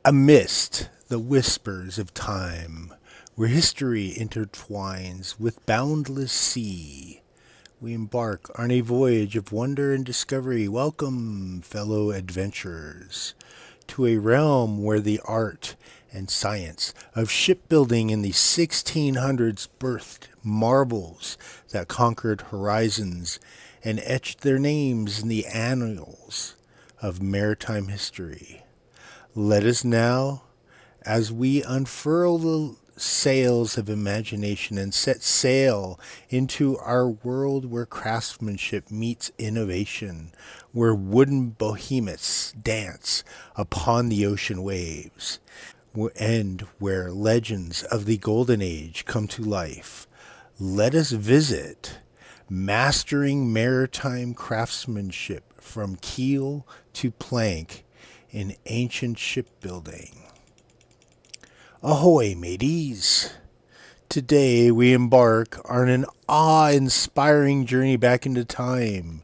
Amidst the whispers of time, where history intertwines with boundless sea, we embark on a voyage of wonder and discovery. Welcome, fellow adventurers, to a realm where the art and science of shipbuilding in the 1600s birthed marvels that conquered horizons and etched their names in the annals of maritime history. Let us now, as we unfurl the sails of imagination and set sail into our world where craftsmanship meets innovation, where wooden behemoths dance upon the ocean waves, and where legends of the Golden Age come to life. Let us visit Mastering Maritime Craftsmanship from Keel to Plank in Ancient Shipbuilding. Ahoy, mateys! Today we embark on an awe-inspiring journey back into time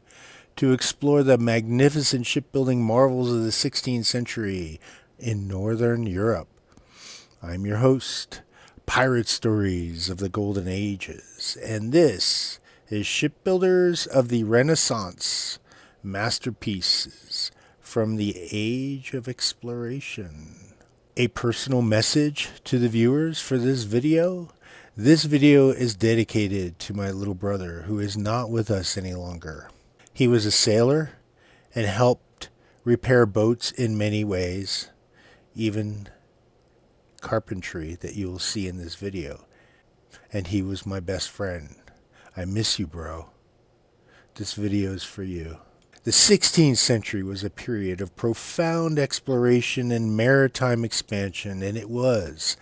to explore the magnificent shipbuilding marvels of the 16th century in Northern Europe. I'm your host, Pirate Stories of the Golden Ages, and this is Shipbuilders of the Renaissance, Masterpieces from the Age of Exploration. A personal message to the viewers for this video. This video is dedicated to my little brother who is not with us any longer. He was a sailor and helped repair boats in many ways, even carpentry that you will see in this video. And he was my best friend. I miss you, bro. This video is for you. The 16th century was a period of profound exploration and maritime expansion, and it was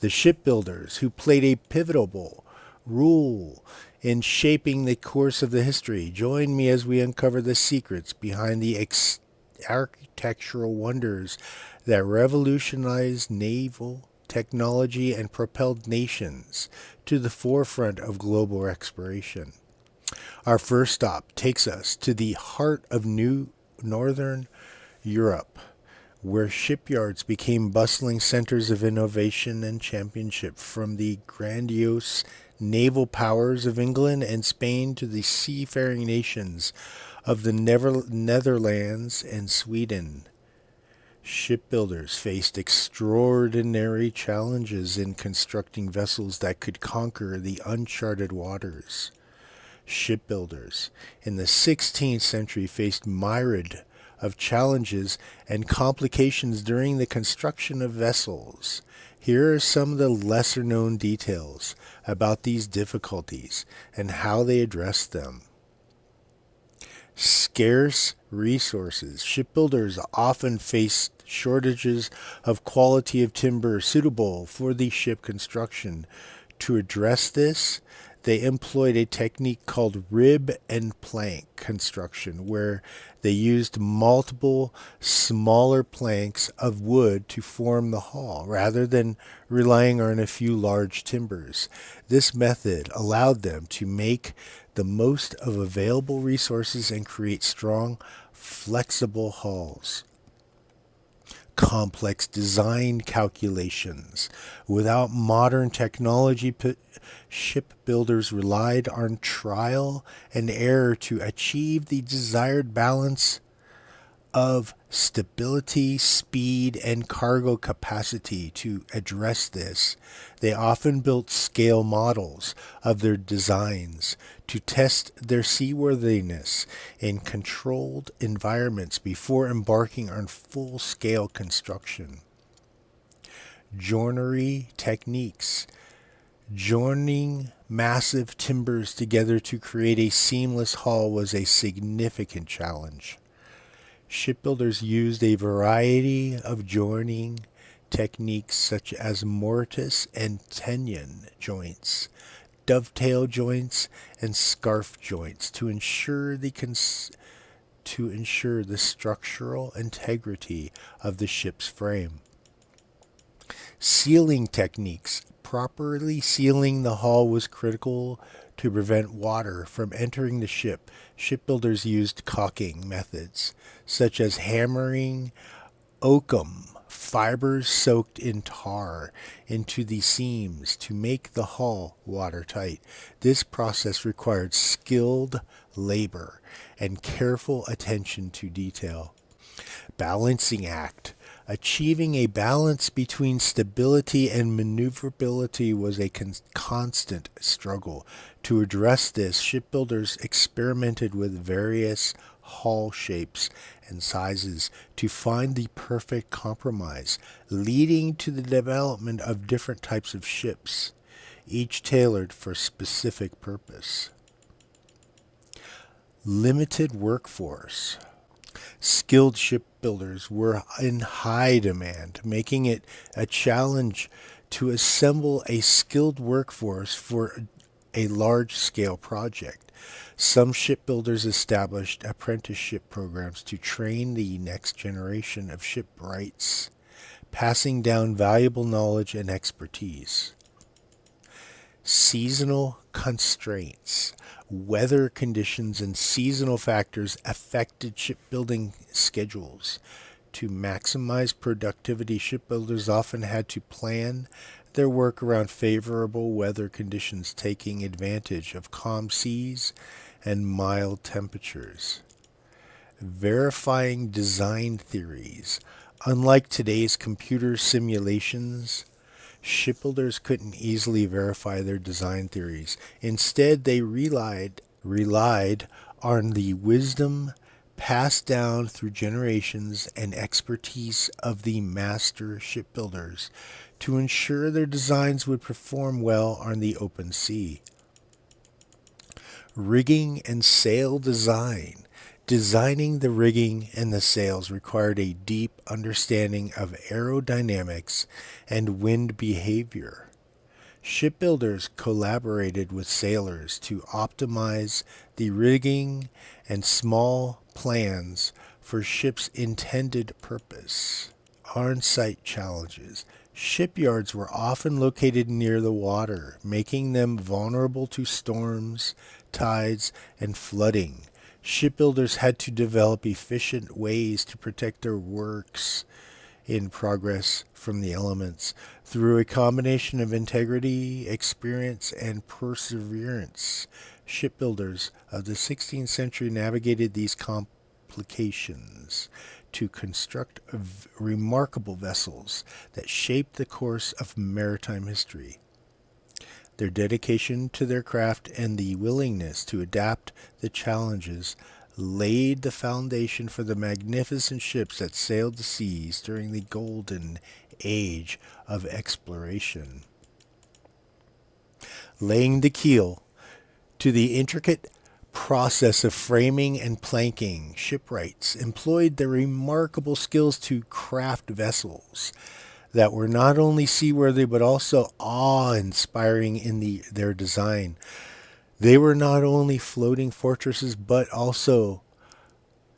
the shipbuilders who played a pivotal role in shaping the course of the history. Join me as we uncover the secrets behind the architectural wonders that revolutionized naval technology and propelled nations to the forefront of global exploration. Our first stop takes us to the heart of Northern Europe, where shipyards became bustling centers of innovation and championship, from the grandiose naval powers of England and Spain to the seafaring nations of the Netherlands and Sweden. Shipbuilders faced extraordinary challenges in constructing vessels that could conquer the uncharted waters. Shipbuilders in the 16th century faced myriad of challenges and complications during the construction of vessels. Here are some of the lesser-known details about these difficulties and how they addressed them. Scarce resources. Shipbuilders often faced shortages of quality of timber suitable for the ship construction. To address this, they employed a technique called rib and plank construction, where they used multiple smaller planks of wood to form the hull, rather than relying on a few large timbers. This method allowed them to make the most of available resources and create strong, flexible hulls. Complex design calculations. Without modern technology, shipbuilders relied on trial and error to achieve the desired balance of stability, speed, and cargo capacity. To address this, they often built scale models of their designs to test their seaworthiness in controlled environments before embarking on full-scale construction. Joinery techniques. Joining massive timbers together to create a seamless hull was a significant challenge. Shipbuilders used a variety of joining techniques such as mortise and tenon joints, dovetail joints, and scarf joints to ensure the structural integrity of the ship's frame. Sealing techniques. Properly sealing the hull was critical to prevent water from entering the ship. Shipbuilders used caulking methods, such as hammering oakum fibers soaked in tar into the seams to make the hull watertight. This process required skilled labor and careful attention to detail. Balancing act. Achieving a balance between stability and maneuverability was a constant struggle. To address this, shipbuilders experimented with various hull shapes and sizes to find the perfect compromise, leading to the development of different types of ships, each tailored for a specific purpose. Limited workforce. Skilled shipbuilders were in high demand, making it a challenge to assemble a skilled workforce for a large-scale project. Some shipbuilders established apprenticeship programs to train the next generation of shipwrights, passing down valuable knowledge and expertise. Seasonal constraints. Weather conditions and seasonal factors affected shipbuilding schedules. To maximize productivity, shipbuilders often had to plan their work around favorable weather conditions, taking advantage of calm seas and mild temperatures. Verifying design theories. Unlike today's computer simulations, shipbuilders couldn't easily verify their design theories. Instead, they relied on the wisdom passed down through generations and expertise of the master shipbuilders to ensure their designs would perform well on the open sea. Rigging and sail design. Designing the rigging and the sails required a deep understanding of aerodynamics and wind behavior. Shipbuilders collaborated with sailors to optimize the rigging and small plans for ships' intended purpose. On-site challenges. Shipyards were often located near the water, making them vulnerable to storms, tides, and flooding. Shipbuilders had to develop efficient ways to protect their works in progress from the elements through a combination of integrity, experience, and perseverance. Shipbuilders of the 16th century navigated these complications to construct remarkable vessels that shaped the course of maritime history. Their dedication to their craft and the willingness to adapt the challenges laid the foundation for the magnificent ships that sailed the seas during the golden age of exploration. Laying the keel. To the intricate process of framing and planking, shipwrights employed their remarkable skills to craft vessels that were not only seaworthy but also awe-inspiring in their design. They were not only floating fortresses but also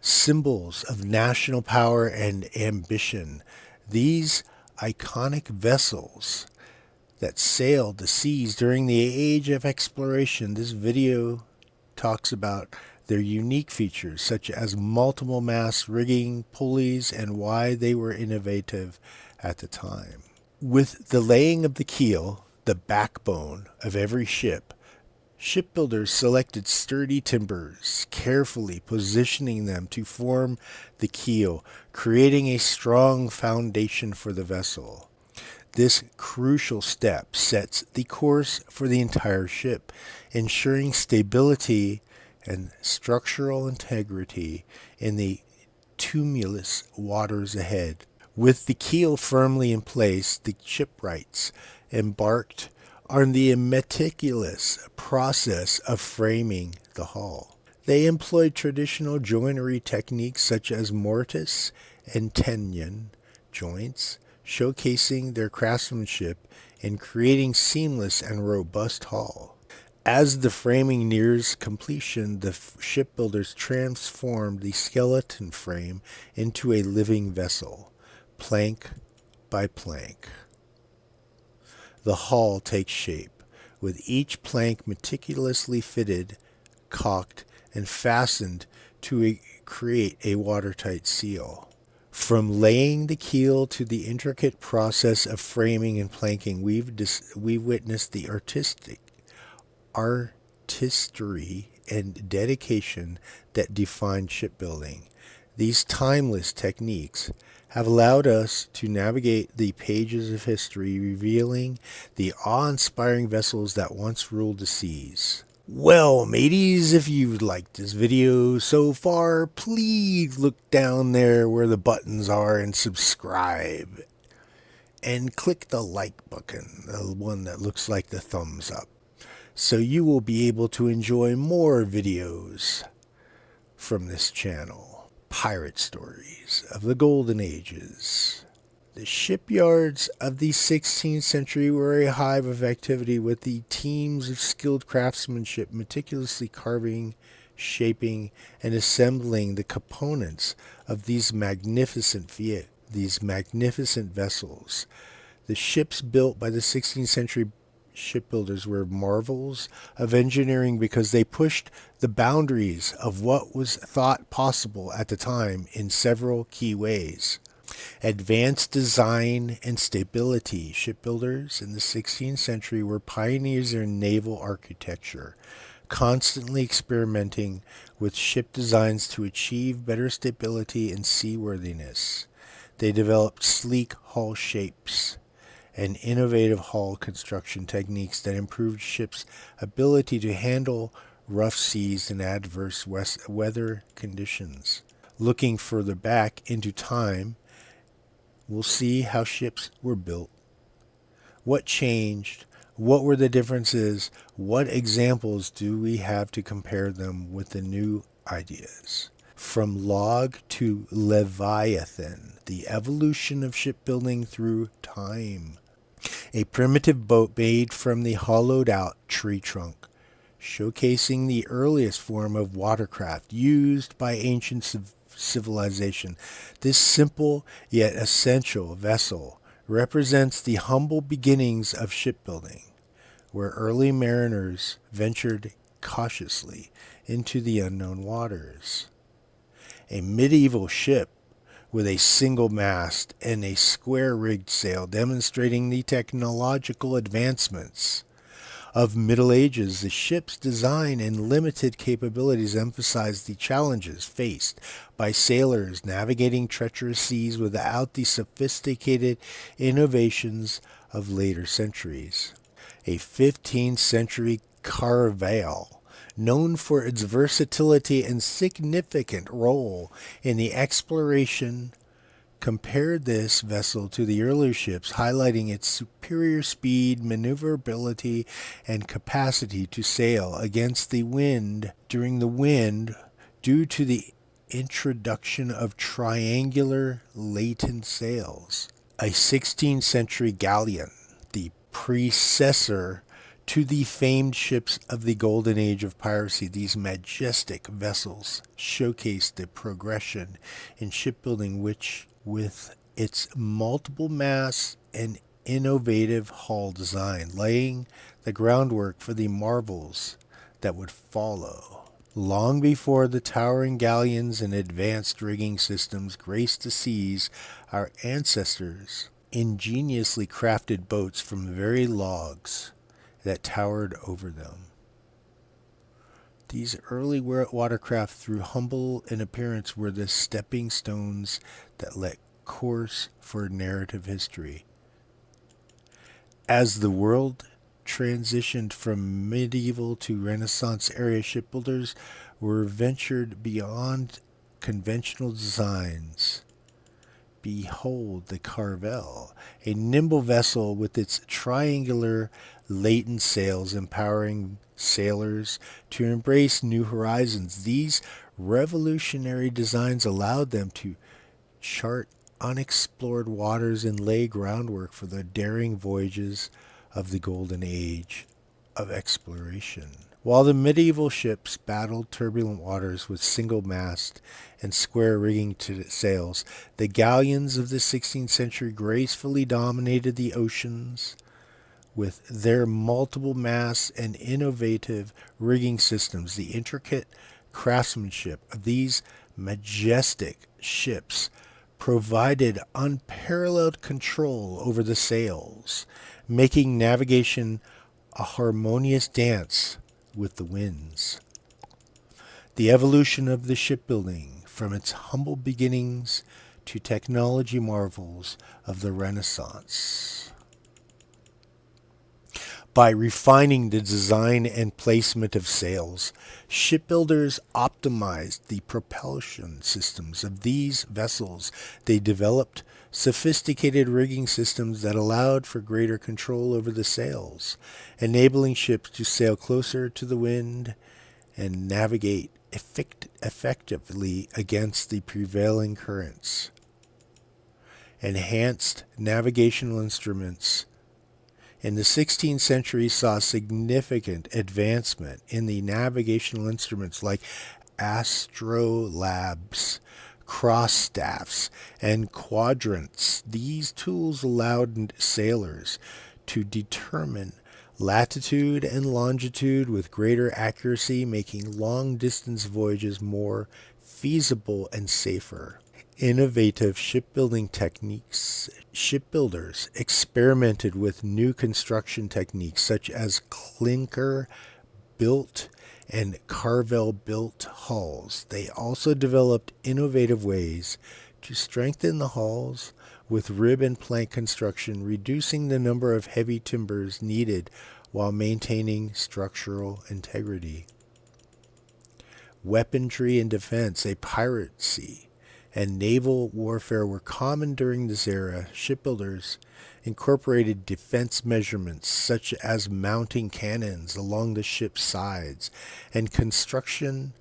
symbols of national power and ambition. These iconic vessels that sailed the seas during the age of exploration. This video talks about their unique features such as multiple mast rigging, pulleys, and why they were innovative at the time. With the laying of the keel, the backbone of every ship, shipbuilders selected sturdy timbers, carefully positioning them to form the keel, creating a strong foundation for the vessel. This crucial step sets the course for the entire ship, ensuring stability and structural integrity in the tumultuous waters ahead. With the keel firmly in place, the shipwrights embarked on the meticulous process of framing the hull. They employed traditional joinery techniques such as mortise and tenon joints, showcasing their craftsmanship in creating seamless and robust hull. As the framing nears completion, the shipbuilders transformed the skeleton frame into a living vessel, plank by plank. The hull takes shape, with each plank meticulously fitted, caulked, and fastened to create a watertight seal. From laying the keel to the intricate process of framing and planking, we've witnessed the artistry and dedication that define shipbuilding. These timeless techniques have allowed us to navigate the pages of history, revealing the awe-inspiring vessels that once ruled the seas. Well, mateys, if you've liked this video so far, please look down there where the buttons are and subscribe. And click the like button, the one that looks like the thumbs up, so you will be able to enjoy more videos from this channel. Pirate stories of the golden ages. The shipyards of the 16th century were a hive of activity, with the teams of skilled craftsmanship meticulously carving, shaping, and assembling the components of these magnificent vessels. The ships built by the 16th century shipbuilders were marvels of engineering because they pushed the boundaries of what was thought possible at the time in several key ways. Advanced design and stability. Shipbuilders in the 16th century were pioneers in naval architecture, constantly experimenting with ship designs to achieve better stability and seaworthiness. They developed sleek hull shapes and innovative hull construction techniques that improved ships' ability to handle rough seas and adverse weather conditions. Looking further back into time, we'll see how ships were built. What changed? What were the differences? What examples do we have to compare them with the new ideas? From log to Leviathan, the evolution of shipbuilding through time. A primitive boat made from the hollowed out tree trunk, showcasing the earliest form of watercraft used by ancient civilization. This simple yet essential vessel represents the humble beginnings of shipbuilding, where early mariners ventured cautiously into the unknown waters. A medieval ship with a single mast and a square-rigged sail, demonstrating the technological advancements of Middle Ages. The ship's design and limited capabilities emphasize the challenges faced by sailors navigating treacherous seas without the sophisticated innovations of later centuries. A 15th century caravel, known for its versatility and significant role in the exploration, compared this vessel to the earlier ships, highlighting its superior speed, maneuverability, and capacity to sail against the wind due to the introduction of triangular latent sails. A 16th century galleon, the predecessor to the famed ships of the golden age of piracy. These majestic vessels showcase the progression in shipbuilding, which, with its multiple masts and innovative hull design, laying the groundwork for the marvels that would follow. Long before the towering galleons and advanced rigging systems graced the seas, our ancestors ingeniously crafted boats from the very logs that towered over them. These early watercraft, though humble in appearance, were the stepping stones that let course for narrative history. As the world transitioned from medieval to Renaissance era, shipbuilders were ventured beyond conventional designs. Behold the caravel, a nimble vessel with its triangular latent sails, empowering sailors to embrace new horizons. These revolutionary designs allowed them to chart unexplored waters and lay groundwork for the daring voyages of the golden age of exploration. While the medieval ships battled turbulent waters with single mast and square rigging to sails, the galleons of the 16th century gracefully dominated the oceans with their multiple masts and innovative rigging systems. The intricate craftsmanship of these majestic ships provided unparalleled control over the sails, making navigation a harmonious dance with the winds. The evolution of the shipbuilding, from its humble beginnings to technology marvels of the Renaissance. By refining the design and placement of sails, shipbuilders optimized the propulsion systems of these vessels. They developed sophisticated rigging systems that allowed for greater control over the sails, enabling ships to sail closer to the wind and navigate effectively against the prevailing currents. Enhanced navigational instruments in the 16th century saw significant advancement in the navigational instruments like astrolabes, cross staffs, and quadrants. These tools allowed sailors to determine latitude and longitude with greater accuracy, making long-distance voyages more feasible and safer. Innovative shipbuilding techniques. Shipbuilders experimented with new construction techniques such as clinker-built and carvel-built hulls. They also developed innovative ways to strengthen the hulls with rib and plank construction, reducing the number of heavy timbers needed while maintaining structural integrity. Weaponry and defense. Piracy and naval warfare were common during this era. Shipbuilders incorporated defense measurements such as mounting cannons along the ship's sides and constructing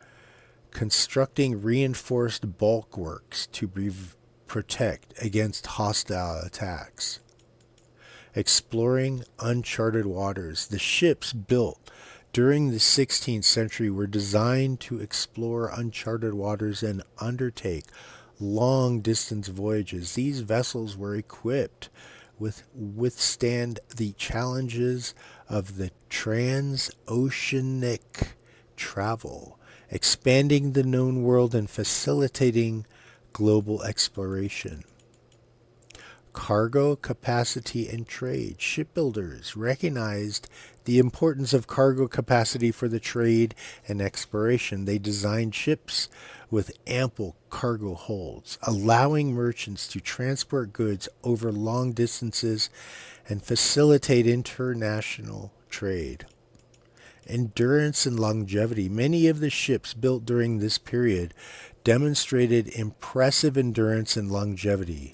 reinforced bulwarks to protect against hostile attacks. Exploring uncharted waters. The ships built during the 16th century were designed to explore uncharted waters and undertake long-distance voyages. These vessels were equipped with withstand the challenges of the transoceanic travel, expanding the known world and facilitating global exploration. Cargo capacity and trade. Shipbuilders recognized the importance of cargo capacity for the trade and exploration. They designed ships with ample cargo holds, allowing merchants to transport goods over long distances and facilitate international trade. Endurance and longevity. Many of the ships built during this period demonstrated impressive endurance and longevity,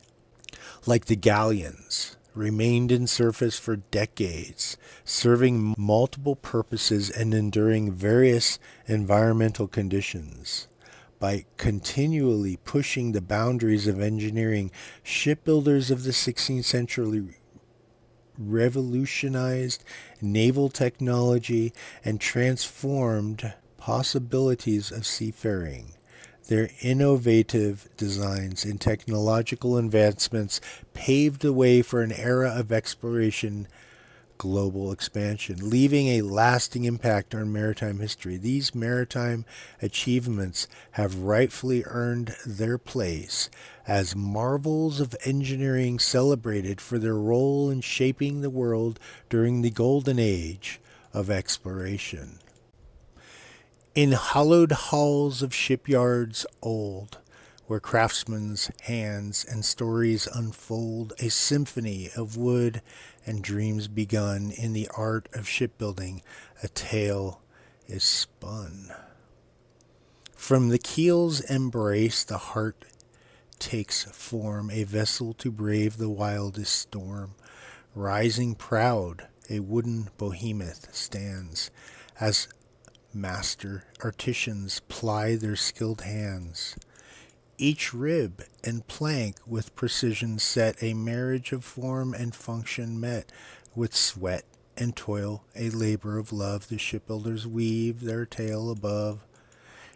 like the galleons, remained in service for decades, serving multiple purposes and enduring various environmental conditions. By continually pushing the boundaries of engineering, shipbuilders of the 16th century revolutionized naval technology and transformed possibilities of seafaring. Their innovative designs and technological advancements paved the way for an era of exploration, global expansion, leaving a lasting impact on maritime history. These maritime achievements have rightfully earned their place as marvels of engineering, celebrated for their role in shaping the world during the golden age of exploration. In hollowed halls of shipyards old, where craftsmen's hands and stories unfold, a symphony of wood and dreams begun in the art of shipbuilding, a tale is spun. From the keel's embrace, the heart takes form, a vessel to brave the wildest storm. Rising proud, a wooden behemoth stands, as master artisans ply their skilled hands. Each rib and plank with precision set, a marriage of form and function met. With sweat and toil, a labor of love, the shipbuilders weave their tale above.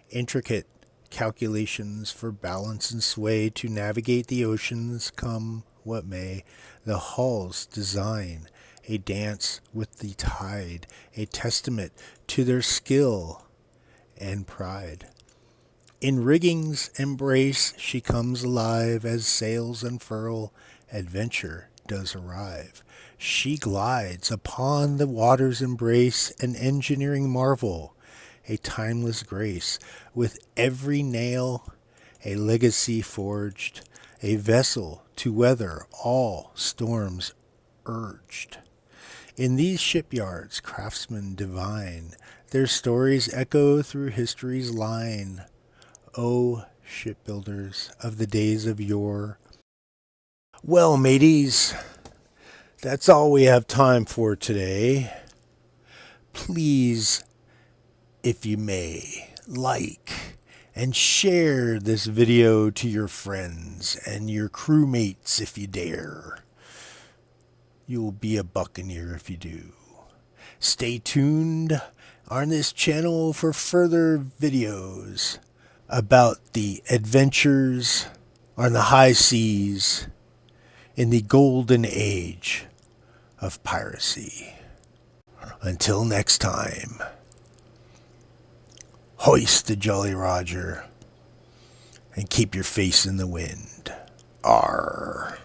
Intricate calculations for balance and sway to navigate the oceans, come what may. The hull's design, a dance with the tide, a testament to their skill and pride. In rigging's embrace she comes alive, as sails unfurl, adventure does arrive. She glides upon the water's embrace, an engineering marvel, a timeless grace, with every nail a legacy forged, a vessel to weather all storms urged. In these shipyards, craftsmen divine, their stories echo through history's line. O shipbuilders of the days of yore. Well, mateys, that's all we have time for today. Please, if you may, like and share this video to your friends and your crewmates if you dare. You'll be a buccaneer if you do. Stay tuned on this channel for further videos about the adventures on the high seas in the golden age of piracy. Until next time, hoist the Jolly Roger and keep your face in the wind. Arr.